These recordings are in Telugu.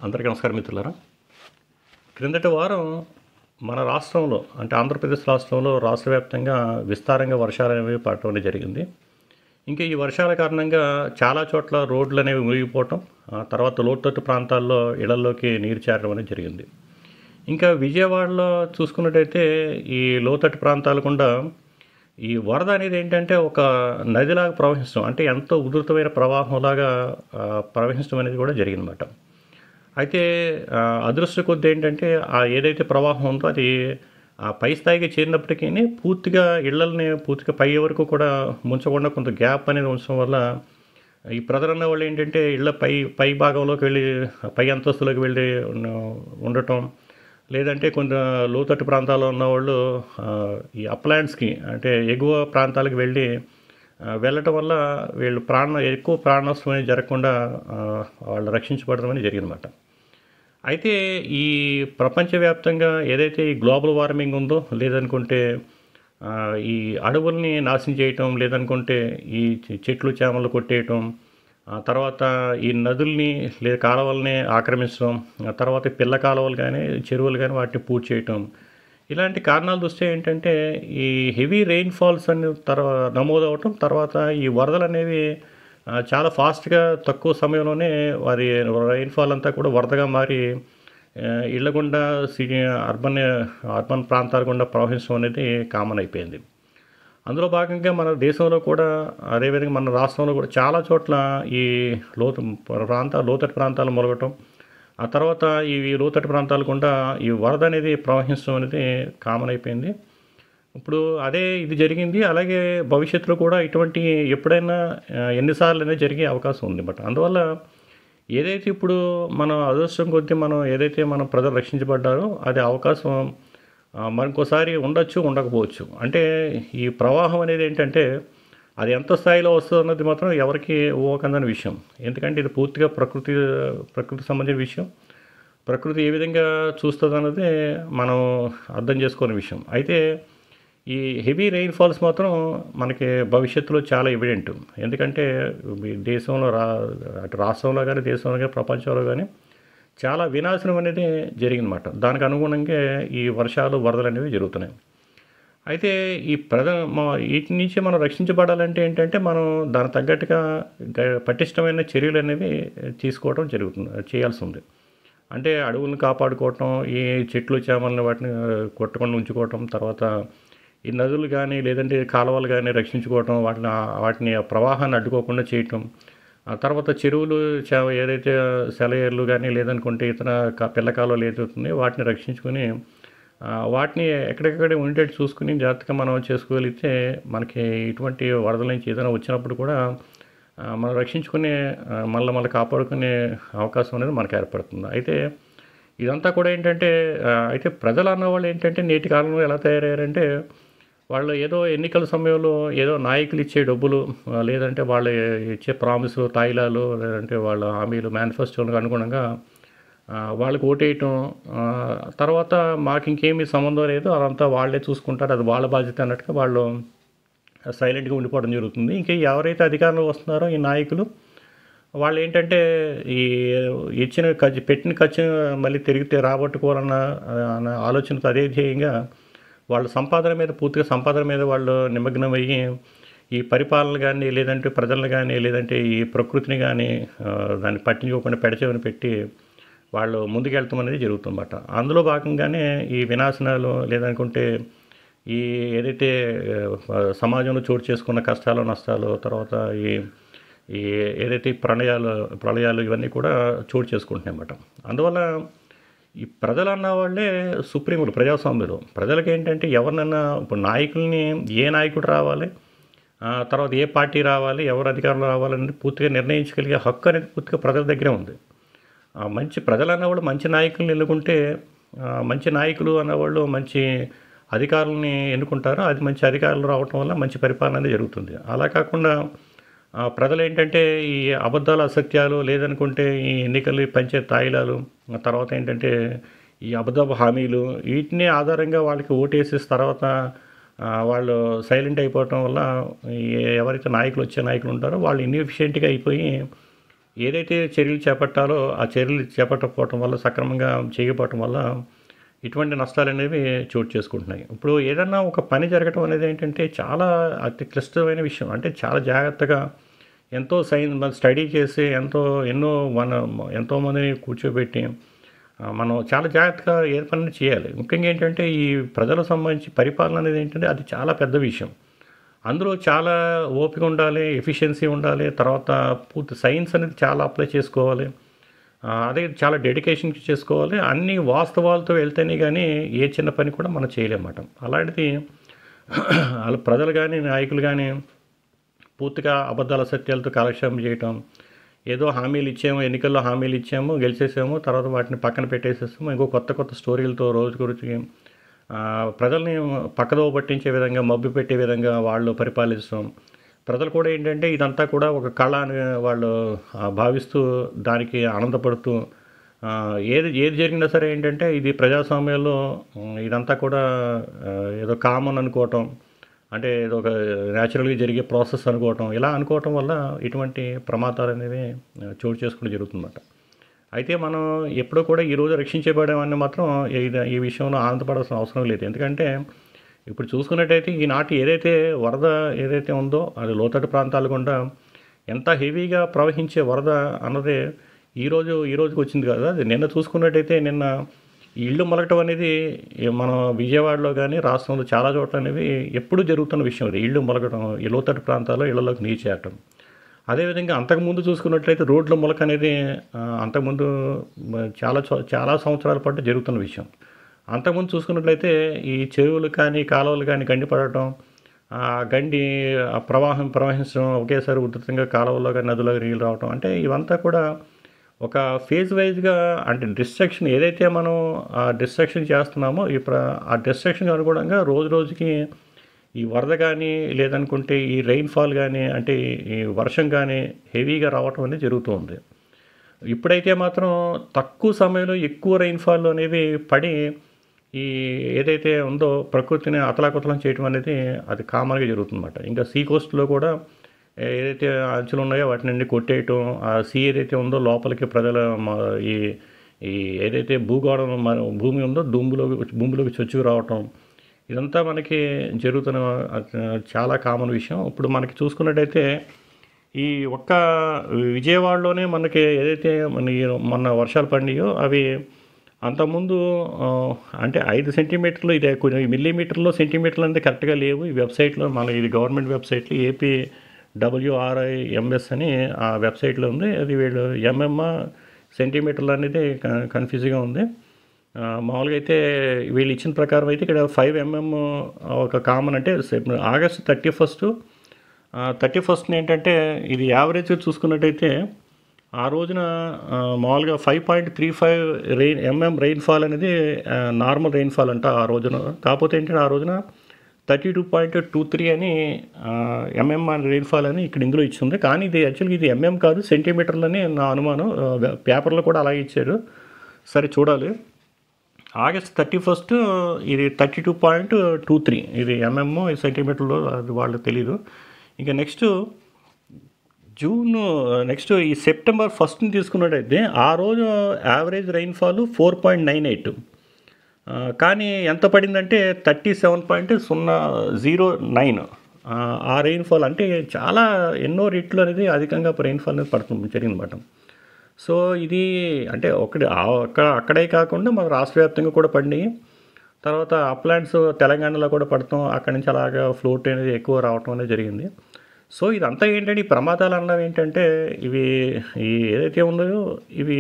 అందరికీ నమస్కారం మిత్రులారా. క్రిందటి వారం మన రాష్ట్రంలో అంటే ఆంధ్రప్రదేశ్ రాష్ట్రంలో రాష్ట్ర వ్యాప్తంగా విస్తారంగా వర్షాలు అనేవి పడటం అనేది జరిగింది. ఇంకా ఈ వర్షాల కారణంగా చాలా చోట్ల రోడ్లు అనేవి మునిగిపోవటం, తర్వాత లోతట్టు ప్రాంతాల్లో ఇళ్లలోకి నీరు చేరడం అనేది జరిగింది. ఇంకా విజయవాడలో చూసుకున్నట్టయితే ఈ లోతట్టు ప్రాంతాలు గుండా ఈ వరద అనేది ఏంటంటే ఒక నదిలాగా ప్రవహించడం, అంటే ఎంతో ఉధృతమైన ప్రవాహంలాగా ప్రవహించడం అనేది కూడా జరిగిందన్నమాట. అయితే అదృష్ట కొద్దీ ఏంటంటే ఏదైతే ప్రవాహం ఉందో అది ఆ పై స్థాయికి చేరినప్పటికీ పూర్తిగా ఇళ్ళని పూర్తిగా పై వరకు కూడా ముంచకుండా కొంత గ్యాప్ అనేది ఉంచడం వల్ల ఈ ప్రజలన్న వాళ్ళు ఏంటంటే ఇళ్ళ పై పై భాగంలోకి వెళ్ళి పై అంతస్తులోకి వెళ్ళి ఉండటం, లేదంటే కొంత లోతట్టు ప్రాంతాల్లో ఉన్నవాళ్ళు ఈ అప్లాండ్స్కి అంటే ఎగువ ప్రాంతాలకు వెళ్ళటం వల్ల వీళ్ళు ఎక్కువ ప్రాణ నష్టం అనేది జరగకుండా వాళ్ళు రక్షించబడడం అనేది జరిగిందన్నమాట. అయితే ఈ ప్రపంచవ్యాప్తంగా ఏదైతే ఈ గ్లోబల్ వార్మింగ్ ఉందో, లేదనుకుంటే ఈ అడవుల్ని నాశనం చేయటం, లేదనుకుంటే ఈ చెట్లు చేమలు కొట్టేయటం, తర్వాత ఈ నదుల్ని లేదా కాలువల్ని ఆక్రమించడం, తర్వాత పిల్ల కాలువలు కానీ చెరువులు కానీ వాటిని పూర్తి చేయటం, ఇలాంటి కారణాల దృష్ట్యా ఏంటంటే ఈ హెవీ రెయిన్ఫాల్స్ అని నమోదవటం, తర్వాత ఈ వరదలు అనేవి చాలా ఫాస్ట్గా తక్కువ సమయంలోనే అది రెయిన్ఫాల్ అంతా కూడా వరదగా మారి ఇళ్ళ గుండా అర్బన్ ప్రాంతాల గుండా ప్రవహించడం అనేది కామన్ అయిపోయింది. అందులో భాగంగా మన దేశంలో కూడా అదేవిధంగా మన రాష్ట్రంలో కూడా చాలా చోట్ల ఈ లోతట్టు ప్రాంతాలు మొలగటం, ఆ తర్వాత ఈ లోతట్టు ప్రాంతాల గుండా ఈ వరద అనేది ప్రవహించడం అనేది కామన్ అయిపోయింది. ఇప్పుడు అదే ఇది జరిగింది. అలాగే భవిష్యత్తులో కూడా ఇటువంటి ఎప్పుడైనా ఎన్నిసార్లు అనేది జరిగే అవకాశం ఉంది. బట్ అందువల్ల ఏదైతే ఇప్పుడు మనం అదృష్టం కొద్దీ ఏదైతే మనం ప్రజలు రక్షించబడ్డారో అది అవకాశం మరింకోసారి ఉండొచ్చు, ఉండకపోవచ్చు. అంటే ఈ ప్రవాహం అనేది ఏంటంటే అది ఎంత స్థాయిలో వస్తుంది అన్నది మాత్రం ఎవరికి ఊహకందని విషయం. ఎందుకంటే ఇది పూర్తిగా ప్రకృతికి సంబంధించిన విషయం. ప్రకృతి ఏ విధంగా చూస్తుంది అన్నది మనం అర్థం చేసుకునే విషయం. అయితే ఈ హెవీ రెయిన్ఫాల్స్ మాత్రం మనకి భవిష్యత్తులో చాలా ఎవిడెంట్. ఎందుకంటే ఈ దేశంలో అటు రాష్ట్రంలో కానీ, దేశంలో కానీ, ప్రపంచంలో కానీ చాలా వినాశనం అనేది జరిగిందన్నమాట. దానికి అనుగుణంగా ఈ వర్షాలు, వరదలు అనేవి జరుగుతున్నాయి. అయితే ఈ వీటి నుంచి మనం రక్షించబడాలంటే ఏంటంటే మనం దానికి తగ్గట్టుగా పటిష్టమైన చర్యలు అనేవి తీసుకోవడం చేయాల్సి ఉంది. అంటే అడవులను కాపాడుకోవటం, ఈ చెట్లు చేమలను వాటిని కొట్టకుండా ఉంచుకోవటం, తర్వాత ఈ నదులు కానీ లేదంటే కాలువలు కానీ రక్షించుకోవటం, వాటిని ప్రవాహాన్ని అడ్డుకోకుండా చేయటం, ఆ తర్వాత చెరువులు ఏదైతే సెలయేర్లు కానీ లేదనుకుంటే ఇతర పిల్ల కాలువలు ఏదవుతున్నాయో వాటిని రక్షించుకొని వాటిని ఎక్కడెక్కడ ఉండేట్టు చూసుకుని జాగ్రత్తగా మనం చేసుకోగలిగితే మనకి ఇటువంటి వరదల నుంచి ఏదైనా వచ్చినప్పుడు కూడా మనం రక్షించుకునే మళ్ళీ కాపాడుకునే అవకాశం అనేది మనకు ఏర్పడుతుంది. అయితే ఇదంతా కూడా ఏంటంటే అయితే ప్రజలు అన్నవాళ్ళు ఏంటంటే నేటి కాలంలో ఎలా తయారయ్యారంటే వాళ్ళు ఏదో ఎన్నికల సమయంలో ఏదో నాయకులు ఇచ్చే డబ్బులు, లేదంటే వాళ్ళు ఇచ్చే ప్రామిస్ తాయిలాలు, లేదంటే వాళ్ళ హామీలు మేనిఫెస్టోలకు అనుగుణంగా వాళ్ళకి ఓటేయటం, తర్వాత మాకు ఇంకేమీ సంబంధం లేదు, అదంతా వాళ్ళే చూసుకుంటారు, అది వాళ్ళ బాధ్యత అన్నట్టుగా వాళ్ళు సైలెంట్గా ఉండిపోవడం జరుగుతుంది. ఇంకా ఎవరైతే అధికారంలో వస్తున్నారో ఈ నాయకులు వాళ్ళు ఏంటంటే ఈ పెట్టిన ఖర్చు మళ్ళీ తిరిగితే రాబట్టుకోవాలన్న ఆలోచనతో అదే ధ్యేయంగా వాళ్ళ పూర్తిగా సంపాదన మీద వాళ్ళు నిమగ్నమయ్యి ఈ పరిపాలన కానీ లేదంటే ప్రజలను కానీ లేదంటే ఈ ప్రకృతిని కానీ దాన్ని పట్టించుకోకుండా పెడచెవిన పెట్టి వాళ్ళు ముందుకెళ్తాం అనేది జరుగుతుందన్నమాట. అందులో భాగంగానే ఈ వినాశనాలు లేదనుకుంటే ఈ ఏదైతే సమాజంలో చోటు చేసుకున్న కష్టాలు, నష్టాలు, తర్వాత ఈ ఏదైతే ప్రళయాలు ఇవన్నీ కూడా చోటు చేసుకుంటున్నాయి అన్నమాట. అందువల్ల ఈ ప్రజలు అన్న వాళ్ళే సుప్రీములు ప్రజాస్వామ్యులు. ప్రజలకి ఏంటంటే ఎవరినన్నా ఇప్పుడు నాయకుల్ని ఏ నాయకుడు రావాలి, తర్వాత ఏ పార్టీ రావాలి, ఎవరు అధికారంలో రావాలని పూర్తిగా నిర్ణయించగలిగే హక్కు అనేది పూర్తిగా ప్రజల దగ్గరే ఉంది. మంచి ప్రజలు అన్నవాళ్ళు మంచి నాయకుల్ని ఎన్నుకుంటే, మంచి నాయకులు అన్నవాళ్ళు మంచి అధికారులని ఎన్నుకుంటారు. అది మంచి అధికారులు రావటం వల్ల మంచి పరిపాలన అనేది జరుగుతుంది. అలా కాకుండా ప్రజలు ఏంటంటే ఈ అబద్ధాలు, అసత్యాలు, లేదనుకుంటే ఈ ఎన్నికలు పంచే తాయిలాలు, తర్వాత ఏంటంటే ఈ అబద్ధపు హామీలు, వీటిని ఆధారంగా వాళ్ళకి ఓటేసేసి తర్వాత వాళ్ళు సైలెంట్ అయిపోవటం వల్ల ఎవరైతే నాయకులు ఉంటారో వాళ్ళు ఇన్ఎఫిషియెంట్గా అయిపోయి ఏదైతే చర్యలు చేపట్టాలో ఆ చర్యలు చేపట్టకపోవటం వల్ల, సక్రమంగా చేయకపోవటం వల్ల ఇటువంటి నష్టాలనేవి చోటు చేసుకుంటున్నాయి. ఇప్పుడు ఏదన్నా ఒక పని జరగటం అనేది ఏంటంటే చాలా అతి క్లిష్టమైన విషయం. అంటే చాలా జాగ్రత్తగా ఎంతో స్టడీ చేసి ఎన్నో మన ఎంతోమందిని కూర్చోబెట్టి మనం చాలా జాగ్రత్తగా ఏ పని చేయాలి. ముఖ్యంగా ఏంటంటే ఈ ప్రజలకు సంబంధించి పరిపాలన అనేది ఏంటంటే అది చాలా పెద్ద విషయం. అందులో చాలా ఓపిక ఉండాలి, ఎఫిషియన్సీ ఉండాలి. తర్వాత పూర్తి సైన్స్ అనేది చాలా అప్లై చేసుకోవాలి. అదే చాలా డెడికేషన్ చేసుకోవాలి. అన్ని వాస్తవాలతో వెళ్తేనే గానీ ఏ చిన్న పని కూడా మనం చేయలేమన్నమాట. అలాంటిది ఆళ్ళు ప్రజలు గానీ, నాయకులు గానీ పూర్తిగా అబద్ధాల, సత్యాలతో కాలక్షేపం చేయటం. ఏదో హామీలు ఇచ్చాము, ఎన్నికల్లో హామీలు ఇచ్చాము, గెలిచేసాము. తర్వాత వాటిని పక్కన పెట్టేసేసాము. ఇంకో కొత్త స్టోరీలతో రోజుకు రోజుకి ప్రజల్ని పక్కదోవ పట్టించే విధంగా, మభ్యపెట్టే విధంగా వాళ్ళు పరిపాలించడం. ప్రజలు కూడా ఏంటంటే ఇదంతా కూడా ఒక కళ అని వాళ్ళు భావిస్తూ దానికి ఆనందపడుతూ ఏది ఏది జరిగినా సరే ఏంటంటే ఇది ప్రజాస్వామ్యంలో ఇదంతా కూడా ఏదో కామన్ అనుకోవటం. అంటే ఏదో ఒక న్యాచురల్‌గా జరిగే ప్రాసెస్ అనుకోవటం. ఇలా అనుకోవటం వల్ల ఇటువంటి ప్రమాదాలనేవి చోటు చేసుకోవడం జరుగుతుందన్నమాట. అయితే మనం ఎప్పుడూ కూడా ఈరోజు రక్షించబడామని మాత్రం ఈ విషయంలో ఆనందపడాల్సిన అవసరం లేదు. ఎందుకంటే ఇప్పుడు చూసుకున్నట్టయితే ఈనాటి ఏదైతే వరద ఏదైతే ఉందో అది లోతట్టు ప్రాంతాల గుండా ఎంత హెవీగా ప్రవహించే వరద అన్నది ఈ రోజుకి వచ్చింది కదా! అది నిన్న చూసుకున్నట్టయితే నిన్న ఈ ఇల్లు మునగటం అనేది మన విజయవాడలో గానీ, రాష్ట్రంలో చాలా చోట్ల అనేవి ఎప్పుడూ జరుగుతున్న విషయం అది. ఇల్లు మునగటం, ఈ లోతట్టు ప్రాంతాల్లో ఇళ్లలోకి నీరు చేరటం. అదేవిధంగా అంతకుముందు చూసుకున్నట్లయితే రోడ్ల ములక అనేది అంతకుముందు చాలా సంవత్సరాల పాటు జరుగుతున్న విషయం. అంతకుముందు చూసుకున్నట్లయితే ఈ చెరువులు కానీ, కాలువలు కానీ గండి పడటం, ఆ గండి ప్రవహించడం, ఒకేసారి ఉధృతంగా కాలువల్లో కానీ, నదుల్లోకి నీళ్ళు రావటం. అంటే ఇవంతా కూడా ఒక ఫేజ్ వైజ్‌గా అంటే డిస్ట్రక్షన్ ఏదైతే మనం ఆ డిస్ట్రక్షన్ చేస్తున్నామో ఆ డిస్ట్రక్షన్‌కి అనుగుణంగా రోజు రోజుకి ఈ వరద కానీ, లేదనుకుంటే ఈ రెయిన్‌ఫాల్ కానీ, అంటే ఈ వర్షం కానీ హెవీగా రావటం అనేది జరుగుతూ ఉంది. ఇప్పుడైతే మాత్రం తక్కువ సమయంలో ఎక్కువ రెయిన్‌ఫాల్ అనేవి పడి ఈ ఏదైతే ఉందో ప్రకృతిని అతలాకుతలం చేయటం అనేది అది కామన్‌గా జరుగుతుందన్నమాట. ఇంకా సీ కోస్ట్‌లో కూడా ఏదైతే అంచులు ఉన్నాయో వాటినన్ని కొట్టేయటం, ఆ సీ ఏదైతే ఉందో లోపలికి ప్రజల ఈ ఈ ఏదైతే భూగోళం భూమి ఉందో భూమిలోకి చొచ్చుకు రావటం. ఇదంతా మనకి జరుగుతున్న చాలా కామన్ విషయం. ఇప్పుడు మనకి చూసుకున్నట్టయితే ఈ ఒక్క విజయవాడలోనే మనకి ఏదైతే మొన్న వర్షాలు పడినాయో అవి అంతకుముందు అంటే 5 సెంటీమీటర్లు ఇదే కొన్ని మిల్లీమీటర్లు సెంటీమీటర్లు అనేది కరెక్ట్‌గా లేవు. ఈ వెబ్‌సైట్‌లో ఇది గవర్నమెంట్ వెబ్‌సైట్‌లో APWRIMS అని ఆ వెబ్‌సైట్‌లో ఉంది. అది వీళ్ళు సెంటీమీటర్లు అనేది కన్‌ఫ్యూజింగ్‌గా ఉంది. మామూలుగా అయితే వీళ్ళు ఇచ్చిన ప్రకారం అయితే ఇక్కడ 5 ఒక కామన్ అంటే ఆగస్ట్ 31 ఏంటంటే ఇది యావరేజ్‌గా చూసుకున్నట్టయితే ఆ రోజున మామూలుగా 5.35 రెయిన్‌ఫాల్ అనేది నార్మల్ రెయిన్‌ఫాల్ అంట ఆ రోజున. కాకపోతే ఏంటంటే ఆ రోజున 32.23 అని రెయిన్‌ఫాల్ అని ఇక్కడ ఇందులో ఇచ్చింది. కానీ ఇది యాక్చువల్‌గా ఇది కాదు సెంటీమీటర్లని నా అనుమానం. పేపర్‌లో కూడా అలాగే ఇచ్చారు. సరే చూడాలి. ఆగస్ట్ 31 ఇది 32.23 ఇది సెంటీమీటర్లో అది వాళ్ళకి తెలీదు. ఇంకా నెక్స్ట్ ఈ సెప్టెంబర్ 1ని తీసుకున్నట్టయితే ఆ రోజు యావరేజ్ రెయిన్‌ఫాల్ 4.98 కానీ ఎంత పడిందంటే 37.009 ఆ రెయిన్‌ఫాల్ అంటే చాలా ఎన్నో రెట్లు అనేది అధికంగా రెయిన్‌ఫాల్ అనేది జరిగిందన్నమాట. సో ఇది అంటే అక్కడే కాకుండా మన రాష్ట్ర వ్యాప్తంగా కూడా పడినాయి. తర్వాత అప్లాండ్స్ తెలంగాణలో కూడా పడటం, అక్కడి నుంచి అలాగా ఫ్లోట్ అనేది ఎక్కువ రావటం అనేది జరిగింది. సో ఇదంతా ఏంటంటే ఈ ప్రమాదాలు అన్నవి ఏంటంటే ఇవి ఏదైతే ఉన్నాయో ఇవి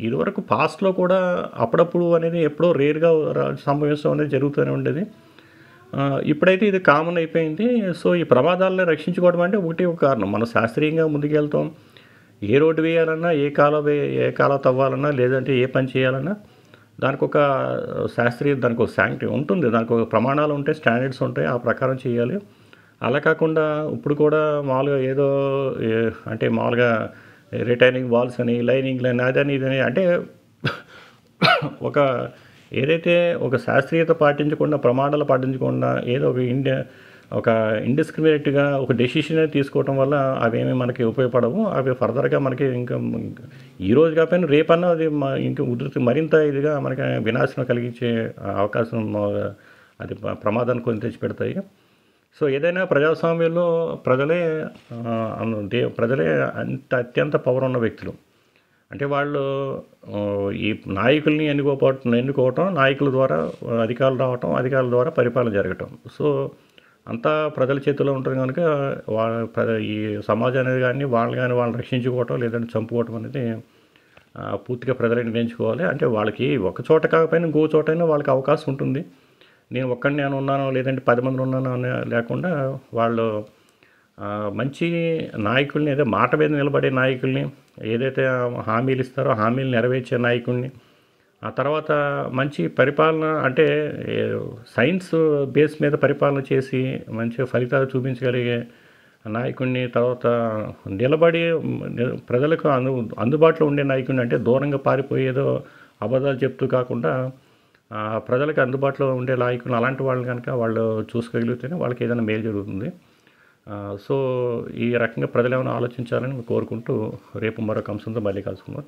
ఇదివరకు పాస్ట్‌లో కూడా అప్పుడప్పుడు అనేది ఎప్పుడో రేర్‌గా సంభవించడం అనేది జరుగుతూనే ఉండేది. ఇప్పుడైతే ఇది కామన్ అయిపోయింది. సో ఈ ప్రమాదాలను రక్షించుకోవడం అంటే ఒక కారణం. మనం శాస్త్రీయంగా ముందుకెళ్తాం. ఏ రోడ్డు వేయాలన్నా, ఏ కాలువ తవ్వాలన్నా, లేదంటే ఏ పని చేయాలన్నా దానికొక దానికొక శాంక్టీ ఉంటుంది. దానికొక ప్రమాణాలు ఉంటాయి, స్టాండర్డ్స్ ఉంటాయి. ఆ ప్రకారం చేయాలి. అలా కాకుండా ఇప్పుడు కూడా మామూలుగా ఏదో అంటే మామూలుగా రిటైనింగ్ వాల్స్ అని, లైనింగ్ అదని ఇదని అంటే ఏదైతే ఒక శాస్త్రీయత పాటించకుండా, ప్రమాణాలు పాటించకుండా ఏదో ఒక ఒక ఇండిస్క్రిమినేట్గా ఒక డెసిషన్ తీసుకోవటం వల్ల అవేమి మనకి ఉపయోగపడవు. అవి ఫర్దర్గా మనకి ఇంకా ఈ రోజు కాకపోయినా రేపన్నా అది ఇంకా ఉధృతి మరింత ఇదిగా మనకి వినాశనం కలిగించే అవకాశం అది ప్రమాదాన్ని కొని తెచ్చిపెడతాయి. సో ఏదైనా ప్రజాస్వామ్యంలో ప్రజలే అత్యంత పవర్ ఉన్న వ్యక్తులు. అంటే వాళ్ళు ఈ నాయకుల్ని ఎన్నుకోవటం, నాయకుల ద్వారా అధికారులు రావటం, అధికారుల ద్వారా పరిపాలన జరగటం. సో అంతా ప్రజల చేతిలో ఉంటుంది కనుక ఈ సమాజాన్ని కానీ వాళ్ళని రక్షించుకోవటం లేదంటే చంపుకోవటం అనేది పూర్తిగా ప్రజలే నిర్ణయించుకోవాలి. అంటే వాళ్ళకి ఒక చోట కాకపోయినా ఇంకో చోటైనా వాళ్ళకి అవకాశం ఉంటుంది. నేను ఉన్నాను లేదంటే 10 మంది ఉన్నాను అని లేకుండా వాళ్ళు మంచి నాయకుల్ని, ఏదో మాట మీద నిలబడే నాయకుల్ని, ఏదైతే హామీలు ఇస్తారో హామీలు నెరవేర్చే నాయకుల్ని, ఆ తర్వాత మంచి పరిపాలన అంటే సైన్స్ బేస్ మీద పరిపాలన చేసి మంచి ఫలితాలు చూపించగలిగే నాయకుడిని, తర్వాత నిలబడి ప్రజలకు అందుబాటులో ఉండే నాయకుడిని, అంటే దూరంగా పారిపోయేదో అబద్ధాలు చెప్తూ కాకుండా ప్రజలకు అందుబాటులో ఉండే నాయకులు అలాంటి వాళ్ళని కనుక వాళ్ళు చూసుకోగలిగితేనే వాళ్ళకి ఏదైనా మేలు జరుగుతుంది. సో ఈ రకంగా ప్రజలు ఏమైనా ఆలోచించాలని కోరుకుంటూ రేపు మరొక అంశంతో మళ్ళీ కలుసుకుందాం.